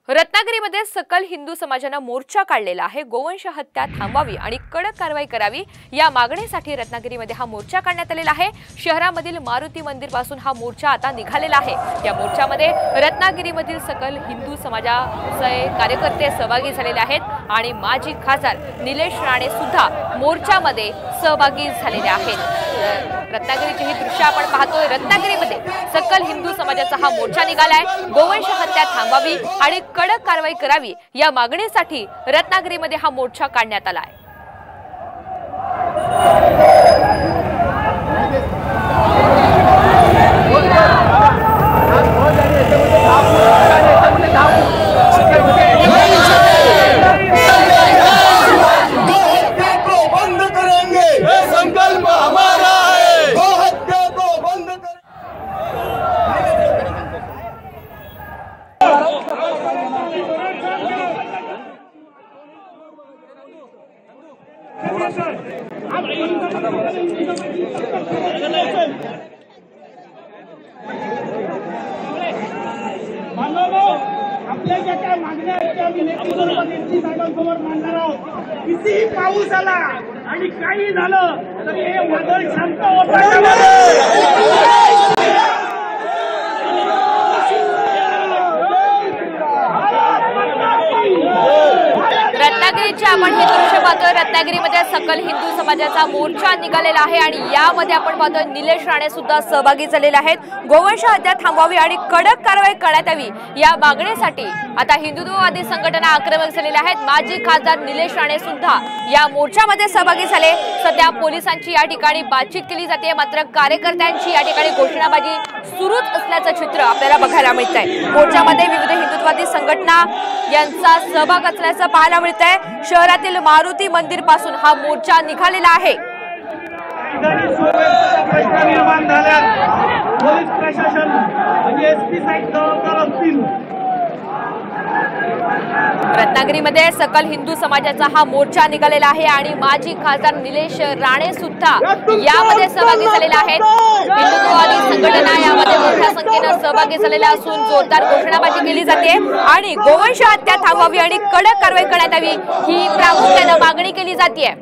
रत्नागिरीमध्ये सकल हिंदू समाजाने मोर्चा काढलेला आहे। गोवंश हत्या थांबवावी आणि कडक कारवाई करावी या मागणीसाठी रत्नागिरीमध्ये हा मोर्चा काढण्यात आलेला आहे। शहरामधील मारुती मंदिर पासून हा मोर्चा आता निघालेला आहे। या मोर्चामध्ये रत्नागिरीमधील सकल हिंदू समाजाचे कार्यकर्ते सहभागी झालेले आहेत आणि माजी खासदार निलेश राणे सुद्धा मोर्चामध्ये सहभागी झालेले आहेत। रत्नागिरीची ही दृश्य आपण पाहतोय। रत्नागिरीमध्ये सकल हिंदू समाजाचा हा मोर्चा निघालाय। गोवंश हत्या थांबवावी आणि कडक कारवाई करावी या मागणीसाठी रत्नागिरीमध्ये हा मोर्चा काढण्यात आला आहे। आपल्या ज्या काय मागण्या आहेत त्या आम्ही साहेबांसमोर मांडणार आहोत। कितीही पाऊस आला आणि काही झालं तर हे वादळ शांत रत्नागिरीचे आपण हे दृश्य पाहतोय। रत्नागिरीमध्ये सकल हिंदू समाजाचा मोर्चा निघालेला आहे आणि यामध्ये आपण पाहतोय निलेश राणे सुद्धा सहभागी झालेले आहेत। गोवंश हत्या थांबवावी आणि कडक कारवाई करण्यात यावी या मागणीसाठी आता हिंदुत्ववादी संघटना आक्रमक झालेल्या आहेत। माजी खासदार निलेश राणे सुद्धा या मोर्चामध्ये सहभागी झाले। सध्या पोलिसांची या ठिकाणी बातचीत केली जाते, मात्र कार्यकर्त्यांची या ठिकाणी घोषणाबाजी सुरूच असल्याचं चित्र आपल्याला बघायला मिळतंय। मोर्चामध्ये विविध हिंदुत्ववादी संघटना यांचा सहभाग असल्याचं पाहायला मिळतंय। शहरातील मारुती मंदिर पासून हा मोर्चा निघालेला आहे। निर्माण झाल्यास पोलीस प्रशासन म्हणजे एसपी साहेब जबाबदार असतील। रत्नागिरीमध्ये सकल हिंदू समाजाचा हा मोर्चा निघालेला आहे आणि माजी खासदार निलेश राणे सुद्धा यामध्ये सहभागी झालेले आहेत। हिंदुत्ववादी संघटना यामध्ये मोठ्या संख्येने सहभागी झालेल्या असून जोरदार घोषणाबाजी केली जाते आणि गोवंश हत्या थांबवावी आणि कडक कारवाई करण्यात यावी ही प्रामुख्याने मागणी केली जाते।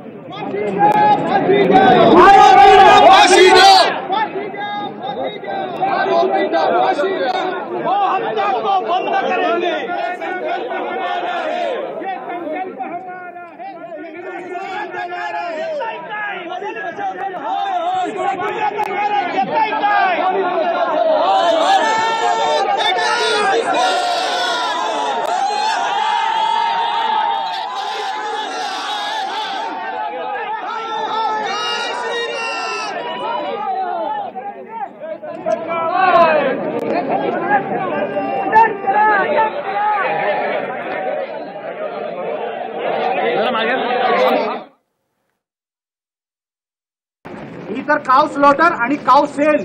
ही तर काव स्लॉटर आणि काव सेल,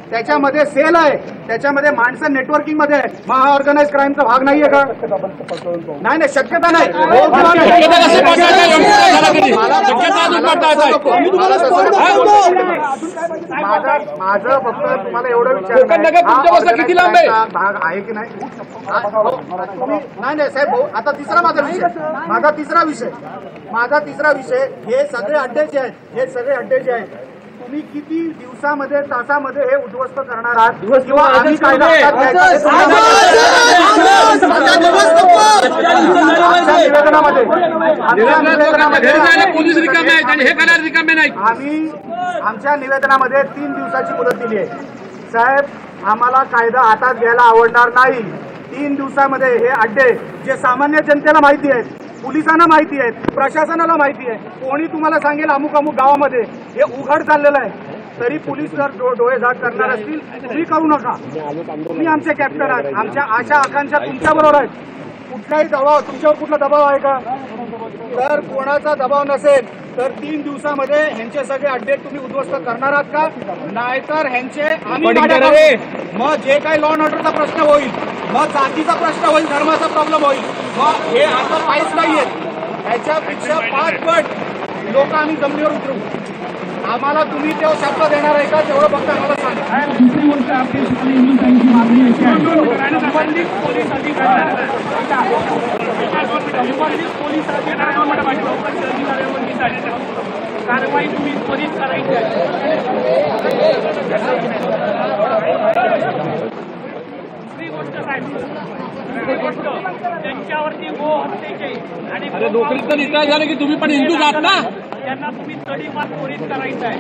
त्याच्यामध्ये सेल आहे, त्याच्यामध्ये माणसं नेटवर्किंग मध्ये आहे। महाऑर्गनाइज क्राईमचा भाग नाहीये का? नाही, शक्यता नाही। माझं फक्त तुम्हाला एवढं विचार किती लांब आहे, भाग आहे की नाही? नाही साहेब, आता माझा तिसरा विषय हे सगळे अड्डे जे आहेत, तुम्ही किती दिवसामध्ये तासामध्ये हे उद्ध्वस्त करणार आहात किंवा आम्ही कायदा आमच्या निवेदनामध्ये 3 दिवसाची मुदत दिली आहे। साहेब, आम्हाला कायदा हातात घ्यायला आवडणार नाही। 3 दिवसामध्ये हे अड्डे जे सामान्य जनतेला माहिती आहेत, पोलिसांना माहिती आहेत, प्रशासनाला माहिती आहे, कोणी तुम्हाला सांगेल अमुक अमुक गावामध्ये हे उघड चाललेलं आहे, तरी पोलीस जर डोळे झाक करणार असतील तुम्ही करू नका। तुम्ही आमचे कॅप्टन आहात, आमच्या आशा आकांक्षा तुमच्या बरोबर आहेत। कुठलाही दबाव, तुमच्यावर कुठला दबाव आहे का? जर कोणाचा दबाव नसेल तर 3 दिवसामध्ये ह्यांचे सगळे अड्डे तुम्ही उद्ध्वस्त करणार आहात का? नाहीतर ह्यांचे मग जे काही लॉ अँड ऑर्डरचा प्रश्न होईल, मग जातीचा प्रश्न होईल, धर्माचा प्रॉब्लेम होईल, मग हे आता काहीच नाहीये, ह्याच्यापेक्षा 5 पट लोक आम्ही जमिनीवर उतरवू। आम्हाला तुम्ही तो शब्द देणार आहे का तेवढं फक्त आम्हाला सांगा. दुसरी गोष्ट आपली हिंदुस्थानची मागणी अशी आहे संबंधित पोलीस अधिकारी कारवाई तुम्ही त्वरित करायची आहे. दुसरी गोष्ट साहेब त्यांच्यावरती गो हत्येचे आणि नोकरीत तर निकाल झाले की तुम्ही पण हिंदूच आहात ना. त्यांना तुम्ही तडीपार त्वरित करायचं आहे.